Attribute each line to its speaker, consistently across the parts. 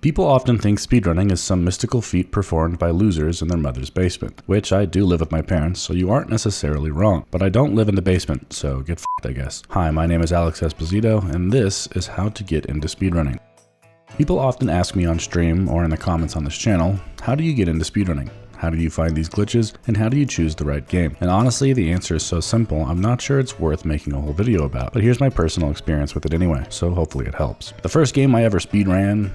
Speaker 1: People often think speedrunning is some mystical feat performed by losers in their mother's basement, which I do live with my parents, so you aren't necessarily wrong. But I don't live in the basement, so get f***ed, I guess. Hi, my name is Esposito, and this is how to get into speedrunning. People often ask me on stream or in the comments on this channel, how do you get into speedrunning? How do you find these glitches, and how do you choose the right game? And honestly, the answer is so simple, I'm not sure it's worth making a whole video about, but here's my personal experience with it anyway, so hopefully it helps. The first game I ever spedran,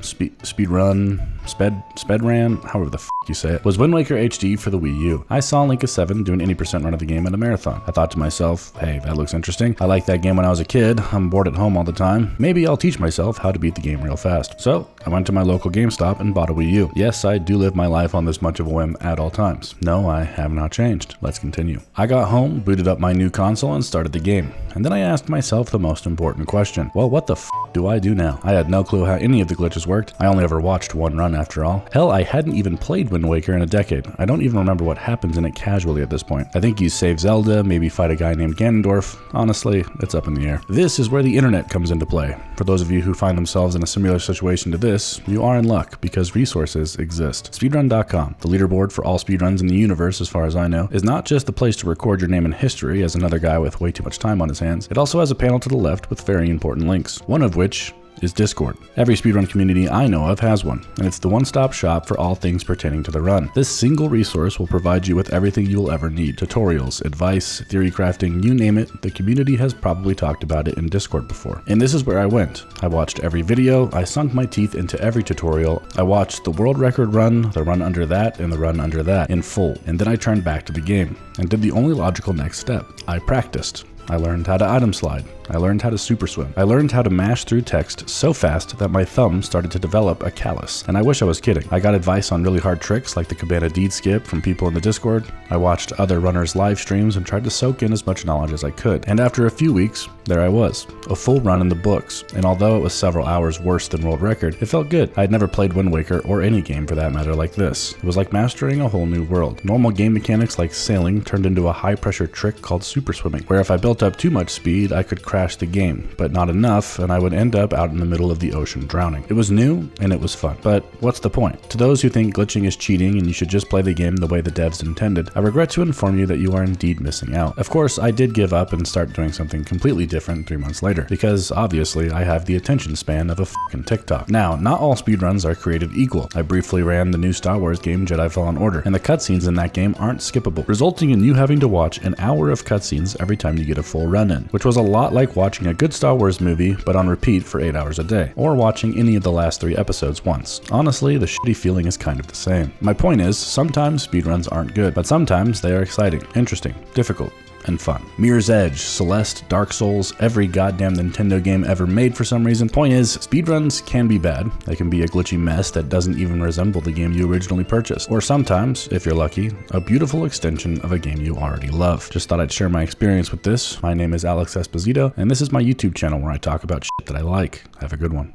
Speaker 1: however the f you say it, was Windwaker HD for the Wii U. I saw Link7 do an 80% run of the game at a marathon. I thought to myself, hey, that looks interesting. I liked that game when I was a kid. I'm bored at home all the time. Maybe I'll teach myself how to beat the game real fast. So I went to my local GameStop and bought a Wii U. Yes, I do live my life on this much of a whim at all times. No, I have not changed. Let's continue. I got home, booted up my new console, and started the game. And then I asked myself the most important question. Well, what the f do I do now? I had no clue how any of the glitches worked. I only ever watched one run after all. Hell, I hadn't even played Wind Waker in a decade. I don't even remember what happens in it casually at this point. I think you save Zelda, maybe fight a guy named Ganondorf. Honestly, it's up in the air. This is where the internet comes into play. For those of you who find themselves in a similar situation to this, you are in luck because resources exist. Speedrun.com, the leaderboard for all speedruns in the universe as far as I know, is not just the place to record your name in history as another guy with way too much time on his hands. It also has a panel to the left with very important links, one of which is Discord. Every speedrun community I know of has one, and it's the one-stop shop for all things pertaining to the run. This single resource will provide you with everything you will ever need. Tutorials, advice, theory crafting, you name it, the community has probably talked about it in Discord before. And this is where I went. I watched every video, I sunk my teeth into every tutorial, I watched the world record run, the run under that, and the run under that in full, and then I turned back to the game, and did the only logical next step. I practiced. I learned how to item slide. I learned how to super swim. I learned how to mash through text so fast that my thumb started to develop a callus. And I wish I was kidding. I got advice on really hard tricks like the Cabana Deed skip from people in the Discord. I watched other runners' live streams and tried to soak in as much knowledge as I could. And after a few weeks, there I was, a full run in the books. And although it was several hours worse than world record, it felt good. I had never played Wind Waker or any game for that matter like this. It was like mastering a whole new world. Normal game mechanics like sailing turned into a high pressure trick called super swimming, where if I built up too much speed, I could crash the game, but not enough, and I would end up out in the middle of the ocean drowning. It was new, and it was fun. But what's the point? To those who think glitching is cheating and you should just play the game the way the devs intended, I regret to inform you that you are indeed missing out. Of course, I did give up and start doing something completely different 3 months later, because obviously I have the attention span of a fucking TikTok. Now, not all speedruns are created equal. I briefly ran the new Star Wars game Jedi Fallen Order, and the cutscenes in that game aren't skippable, resulting in you having to watch an hour of cutscenes every time you get a full run in, which was a lot like watching a good Star Wars movie but on repeat for 8 hours a day, or watching any of the last 3 episodes once. Honestly, the shitty feeling is kind of the same. My point is, sometimes speedruns aren't good, but sometimes they are exciting, interesting, difficult, and fun. Mirror's Edge, Celeste, Dark Souls, every goddamn Nintendo game ever made for some reason. Point is, speedruns can be bad. They can be a glitchy mess that doesn't even resemble the game you originally purchased. Or sometimes, if you're lucky, a beautiful extension of a game you already love. Just thought I'd share my experience with this. My name is Esposito, and this is my YouTube channel where I talk about shit that I like. Have a good one.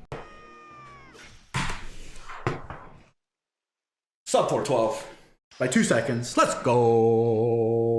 Speaker 2: Sub 412 by 2 seconds. Let's go.